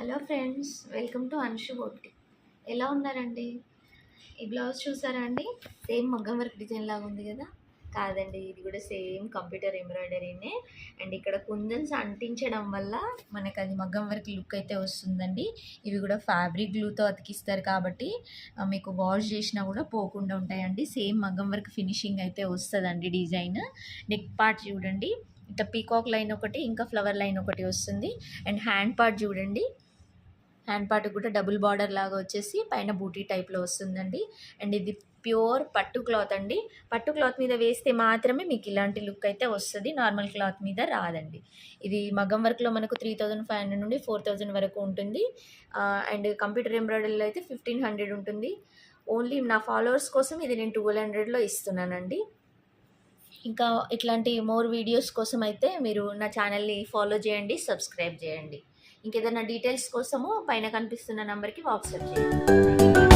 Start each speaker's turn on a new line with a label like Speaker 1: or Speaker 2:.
Speaker 1: Hello friends, welcome to Anshu Botti. ఎలా ఉన్నారండి? ఈ బ్లౌజ్ చూసారా అండి? సేమ్ మగ్గం వర్క్ డిజైన్ లాగా ఉంది కదా. కాదండి, ఇది కూడా సేమ్ కంప్యూటర్ ఎంబ్రాయిడరీనే. అండ్ ఇక్కడ కుందన్స్ అంటించడం వల్ల మనకు అది మగ్గం వర్క్ లుక్ అయితే వస్తుందండి. ఇవి కూడా ఫ్యాబ్రిక్ గ్లూతో అతికిస్తారు కాబట్టి మీకు వాష్ చేసినా కూడా పోకుండా ఉంటాయండి. సేమ్ మగ్గం వర్క్ ఫినిషింగ్ అయితే వస్తుందండి. డిజైన్ నెక్ పార్ట్ చూడండి, ఇట్లా పీకాక్ లైన్ ఒకటి, ఇంకా ఫ్లవర్ లైన్ ఒకటి వస్తుంది. అండ్ హ్యాండ్ పార్ట్ చూడండి, హ్యాండ్ పార్ట్ కూడా డబుల్ బార్డర్ లాగా వచ్చేసి పైన బూటీ టైప్లో వస్తుందండి. అండ్ ఇది ప్యూర్ పట్టు క్లాత్ అండి. పట్టు క్లాత్ మీద వేస్తే మాత్రమే మీకు ఇలాంటి లుక్ అయితే వస్తుంది, నార్మల్ క్లాత్ మీద రాదండి. ఇది మగ్గం వర్క్లో మనకు 3500 నుండి 4000 వరకు ఉంటుంది. అండ్ కంప్యూటర్ ఎంబ్రాయిడరీలో అయితే 1500 ఉంటుంది. ఓన్లీ నా ఫాలోవర్స్ కోసం ఇది నేను 1200లో ఇస్తున్నానండి. ఇంకా ఇట్లాంటి మోర్ వీడియోస్ కోసం అయితే మీరు నా ఛానల్ని ఫాలో చేయండి, సబ్స్క్రైబ్ చేయండి. ఇంకేదైనా డీటెయిల్స్ కోసము పైన కనిపిస్తున్న నెంబర్కి వాట్సాప్ చేయండి.